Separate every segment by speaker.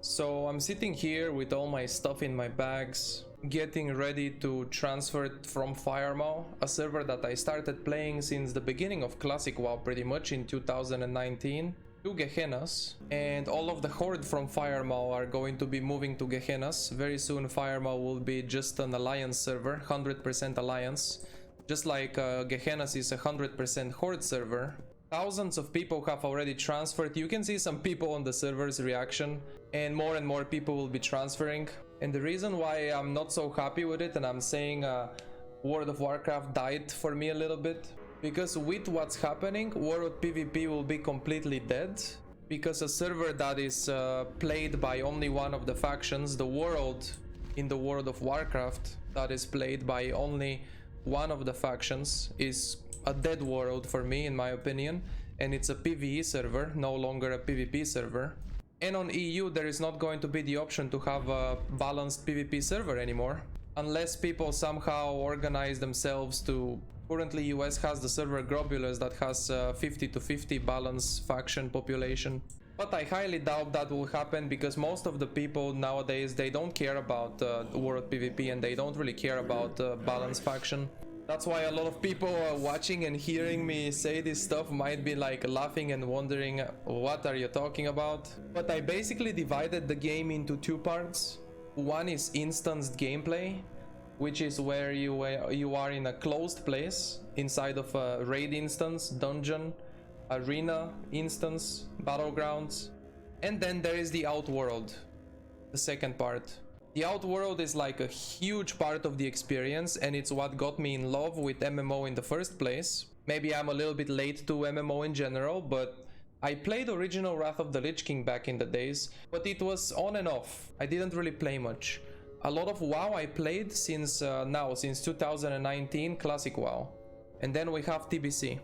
Speaker 1: So I'm sitting here with all my stuff in my bags, getting ready to transfer it from Firemaw, a server that I started playing since the beginning of Classic WoW pretty much in 2019, to Gehennas. And all of the Horde from Firemaw are going to be moving to Gehennas. Very soon Firemaw will be just an alliance server, 100% alliance. Just like Gehennas is a 100% Horde server. Thousands of people have already transferred. You can see some people on the server's reaction, and more people will be transferring. And the reason why I'm not so happy with it, and I'm saying World of Warcraft died for me a little bit, because with what's happening, World PvP will be completely dead, because a server that is played by only one of the factions, the world in the World of Warcraft that is played by only one of the factions, is a dead world for me, in my opinion, and it's a PvE server, no longer a PvP server. And on EU there is not going to be the option to have a balanced PvP server anymore, unless people somehow organize themselves to... Currently US has the server Globulus that has 50 to 50 balance faction population, but I highly doubt that will happen, because most of the people nowadays, they don't care about World PvP, and they don't really care about balance faction. That's why a lot of people watching and hearing me say this stuff might be like laughing and wondering, what are you talking about? But I basically divided the game into two parts. One is instanced gameplay, which is where you are in a closed place inside of a raid instance, dungeon, arena instance, battlegrounds. And then there is the outworld, the second part. The outworld is like a huge part of the experience, and it's what got me in love with MMO in the first place. Maybe I'm a little bit late to MMO in general, but I played original Wrath of the Lich King back in the days, but it was on and off. I didn't really play much. A lot of WoW I played since 2019, Classic WoW. And then we have TBC.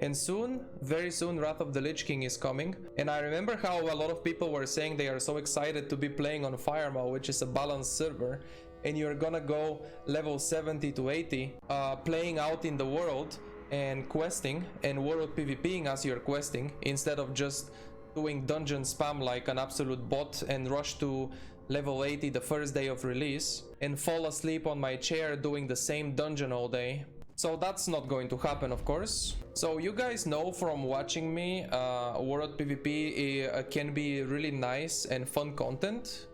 Speaker 1: And soon, very soon, Wrath of the Lich King is coming. And I remember how a lot of people were saying they are so excited to be playing on Firemaw, which is a balanced server, and you're gonna go level 70 to 80, playing out in the world and questing and world PvPing as you're questing, instead of just doing dungeon spam like an absolute bot and rush to level 80 the first day of release and fall asleep on my chair doing the same dungeon all day. So that's not going to happen, of course. So you guys know from watching me, World PvP can be really nice and fun content.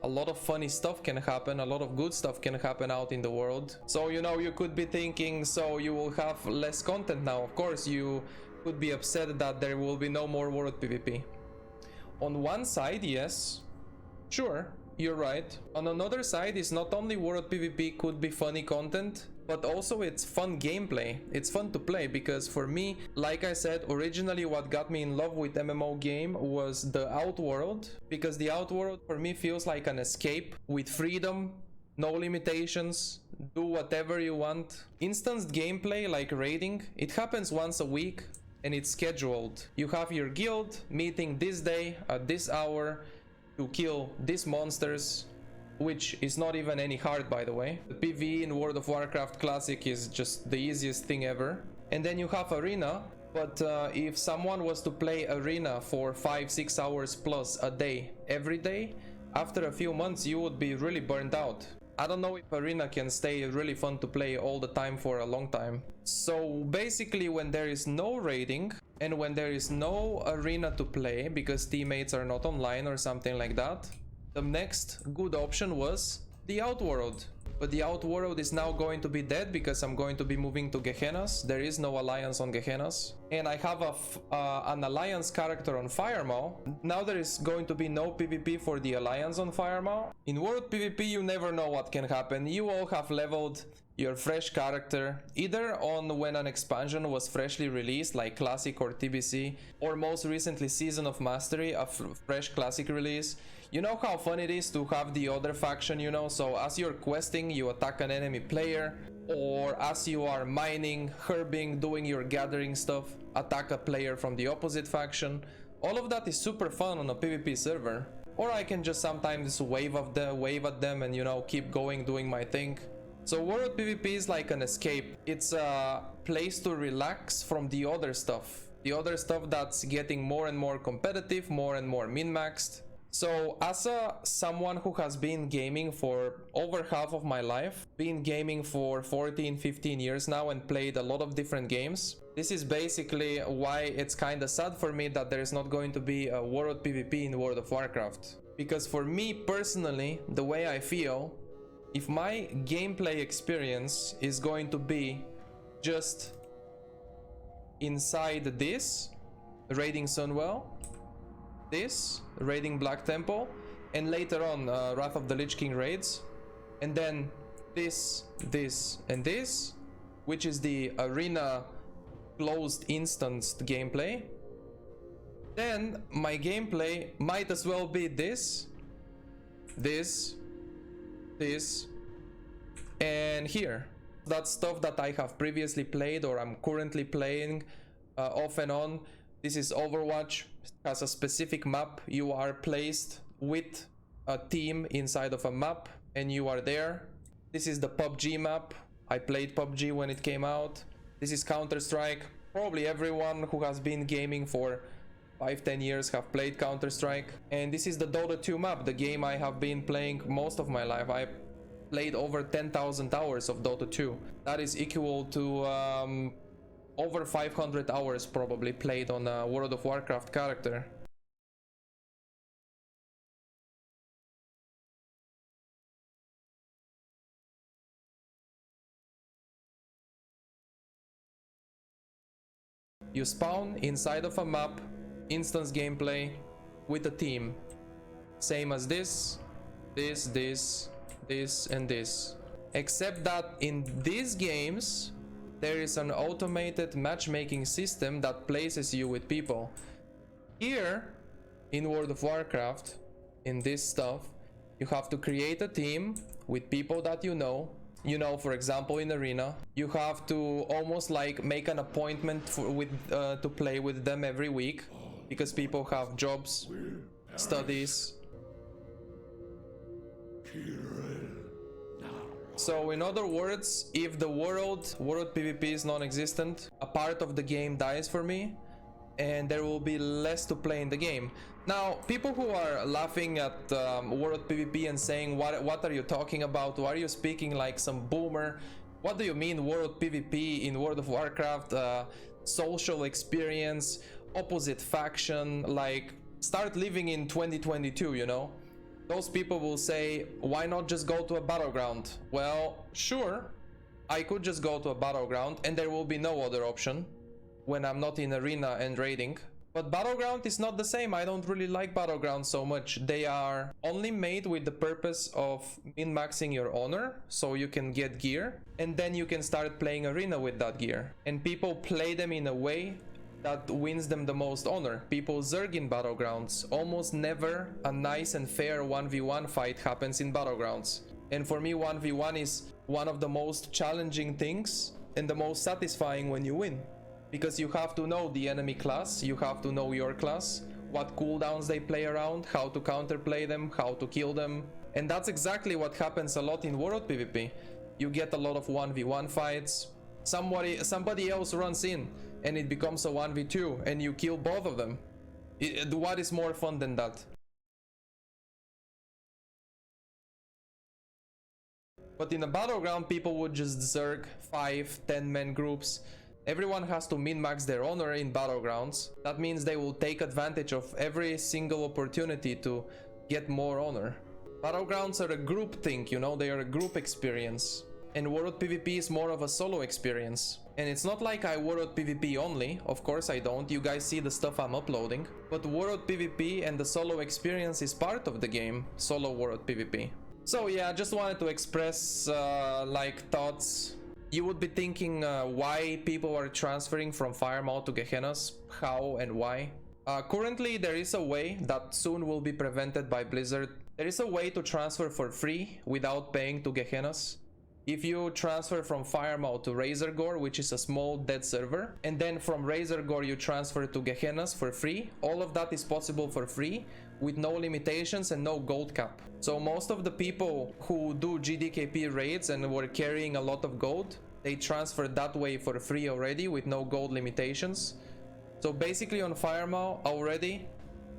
Speaker 1: A lot of funny stuff can happen, a lot of good stuff can happen out in the world. So, you know, you could be thinking, so you will have less content now. Of course, you could be upset that there will be no more World PvP. On one side, yes, sure, you're right. On another side, is not only World PvP could be funny content, but also it's fun gameplay. It's fun to play, because for me, like I said, originally what got me in love with MMO game was the Outworld, because the Outworld for me feels like an escape with freedom, no limitations, do whatever you want. Instanced gameplay like raiding, it happens once a week and it's scheduled. You have your guild meeting this day at this hour to kill these monsters, which is not even any hard, by the way. The PvE in World of Warcraft Classic is just the easiest thing ever. And then you have Arena, but if someone was to play Arena for 5-6 hours plus a day, every day, after a few months you would be really burned out. I don't know if Arena can stay really fun to play all the time for a long time. So basically, when there is no raiding and when there is no Arena to play because teammates are not online or something like that, the next good option was the Outworld. But the Outworld is now going to be dead because I'm going to be moving to Gehennas. There is no alliance on Gehennas. And I have an alliance character on Firemaw. Now there is going to be no PvP for the alliance on Firemaw. In World PvP, you never know what can happen. You all have leveled your fresh character either on when an expansion was freshly released like Classic or TBC, or most recently Season of Mastery, a fresh Classic release. You know how fun it is to have the other faction, you know, so as you're questing you attack an enemy player, or as you are mining, herbing, doing your gathering stuff, attack a player from the opposite faction. All of that is super fun on a PvP server. Or I can just sometimes wave at them and, you know, keep going doing my thing. So World PvP is like an escape. It's a place to relax from the other stuff. The other stuff that's getting more and more competitive, more and more min-maxed. So as someone who has been gaming for over half of my life, been gaming for 14-15 years now and played a lot of different games, this is basically why it's kind of sad for me that there is not going to be a World PvP in World of Warcraft. Because for me personally, the way I feel, if my gameplay experience is going to be just inside this, raiding Sunwell, this, raiding Black Temple, and later on Wrath of the Lich King raids, and then this, and this, which is the arena closed instanced gameplay, then my gameplay might as well be this, and here. That's stuff that I have previously played or I'm currently playing off and on. This is Overwatch, has a specific map. You are placed with a team inside of a map and you are there. This is the PUBG map. I played PUBG when it came out. This is Counter-Strike. Probably everyone who has been gaming for 5-10 years have played Counter-Strike. And this is the Dota 2 map, the game I have been playing most of my life. I played over 10,000 hours of Dota 2. That is equal to over 500 hours probably played on a World of Warcraft character. You spawn inside of a map, instance gameplay with a team. Same as this, and this. Except that in these games, there is an automated matchmaking system that places you with people. Here, in World of Warcraft, in this stuff, you have to create a team with people that you know. You know, for example, in Arena, you have to almost like make an appointment to play with them every week, because people have jobs, studies. So in other words, if the world PvP is non-existent, a part of the game dies for me and there will be less to play in the game. Now, people who are laughing at World PvP and saying, what are you talking about? Why are you speaking like some boomer? What do you mean World PvP in World of Warcraft? Social experience, opposite faction, like start living in 2022, you know? Those people will say, why not just go to a battleground? Well, sure, I could just go to a battleground and there will be no other option when I'm not in arena and raiding. But battleground is not the same. I don't really like battlegrounds so much. They are only made with the purpose of min-maxing your honor so you can get gear, and then you can start playing arena with that gear. And people play them in a way that wins them the most honor. People zerg in battlegrounds. Almost never a nice and fair 1v1 fight happens in battlegrounds. And for me, 1v1 is one of the most challenging things and the most satisfying when you win. Because you have to know the enemy class, you have to know your class, what cooldowns they play around, how to counterplay them, how to kill them. And that's exactly what happens a lot in World PvP. You get a lot of 1v1 fights. Somebody else runs in and it becomes a 1v2 and you kill both of them. What is more fun than that? But in a battleground, people would just zerg 5-10 man groups. Everyone has to min-max their honor in battlegrounds. That means they will take advantage of every single opportunity to get more honor. Battlegrounds are a group thing, you know, they are a group experience. And World PvP is more of a solo experience. And it's not like I World PvP only, of course I don't, you guys see the stuff I'm uploading. But World PvP and the solo experience is part of the game, solo World PvP. So yeah, I just wanted to express like thoughts. You would be thinking why people are transferring from Firemaw to Gehennas, how and why. Currently there is a way that soon will be prevented by Blizzard. There is a way to transfer for free without paying to Gehennas. If you transfer from Firemaw to Razorgore, which is a small dead server, and then from Razorgore you transfer to Gehennas for free, all of that is possible for free with no limitations and no gold cap. So most of the people who do GDKP raids and were carrying a lot of gold, they transferred that way for free already with no gold limitations. So basically on Firemaw already,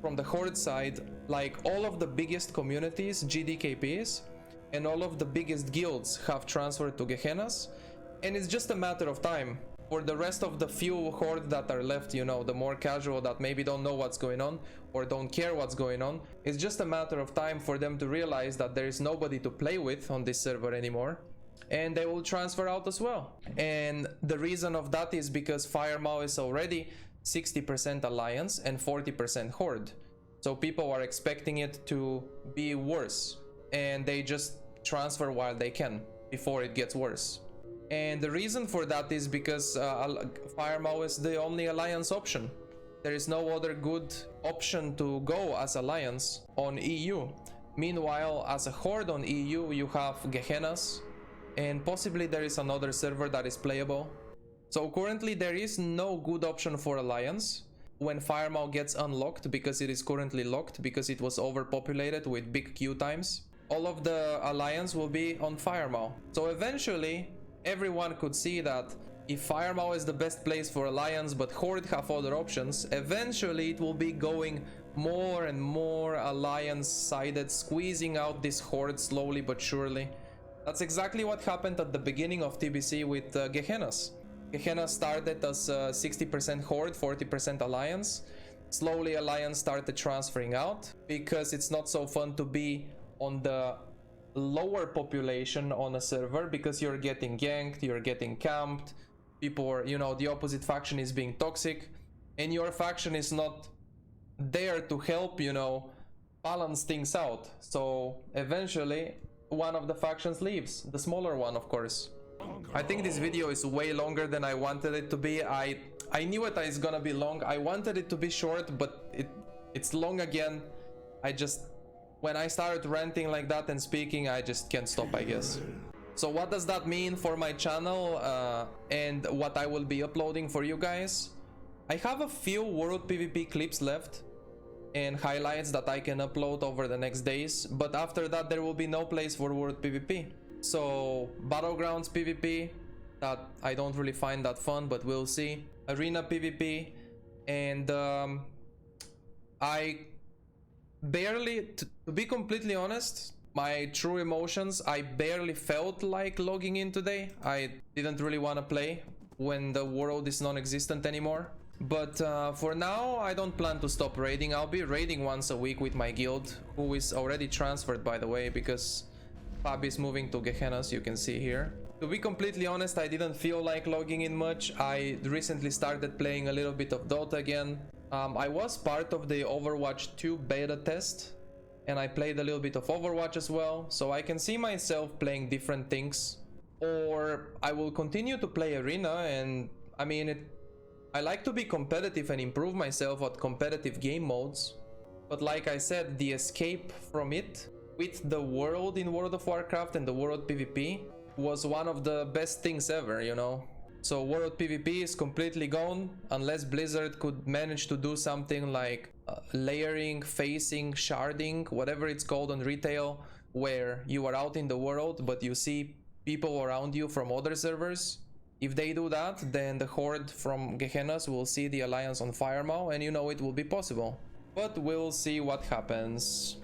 Speaker 1: from the Horde side, like all of the biggest communities, GDKPs, and all of the biggest guilds have transferred to Gehennas, and it's just a matter of time for the rest of the few Horde that are left, you know, the more casual that maybe don't know what's going on or don't care what's going on. It's just a matter of time for them to realize that there is nobody to play with on this server anymore, and they will transfer out as well. And the reason of that is because Firemaw is already 60% Alliance and 40% Horde. So people are expecting it to be worse, and they just transfer while they can before it gets worse. And the reason for that is because Firemaw is the only Alliance option. There is no other good option to go as Alliance on EU. Meanwhile, as a Horde on EU, you have Gehennas, and possibly there is another server that is playable. So currently there is no good option for Alliance when Firemaw gets unlocked, because it is currently locked because it was overpopulated with big queue times. All of the Alliance will be on Firemaw. So eventually everyone could see that if Firemaw is the best place for Alliance but Horde have other options, eventually it will be going more and more Alliance sided, squeezing out this Horde slowly but surely. That's exactly what happened at the beginning of TBC with Gehennas. Gehennas started as 60% Horde, 40% Alliance. Slowly Alliance started transferring out because it's not so fun to be on the lower population on a server, because you're getting ganked, you're getting camped, people are, you know, the opposite faction is being toxic, and your faction is not there to help, you know, balance things out. So eventually one of the factions leaves, the smaller one, of course. I think this video is way longer than I wanted it to be. I knew it is gonna be long. I wanted it to be short, but it's long again. When I started ranting like that and speaking, I just can't stop, I guess. So what does that mean for my channel and what I will be uploading for you guys? I have a few World PvP clips left and highlights that I can upload over the next days, but after that there will be no place for World PvP. So Battlegrounds PvP, that I don't really find that fun, but we'll see. Arena PvP, and I barely, to be completely honest, my true emotions, I barely felt like logging in today. I didn't really want to play when the world is non-existent anymore. But for now, I don't plan to stop raiding. I'll be raiding once a week with my guild, who is already transferred, by the way, because Fab is moving to Gehennas, you can see here. To be completely honest, I didn't feel like logging in much. I recently started playing a little bit of Dota again. I was part of the Overwatch 2 beta test, and I played a little bit of Overwatch as well, so I can see myself playing different things. Or I will continue to play Arena, and I mean, I like to be competitive and improve myself at competitive game modes. But like I said, the escape from it with the world in World of Warcraft and the World PvP was one of the best things ever, you know. So World PvP is completely gone, unless Blizzard could manage to do something like layering, facing, sharding, whatever it's called on retail, where you are out in the world but you see people around you from other servers. If they do that, then the Horde from Gehennas will see the Alliance on Firemaw, and you know it will be possible. But we'll see what happens.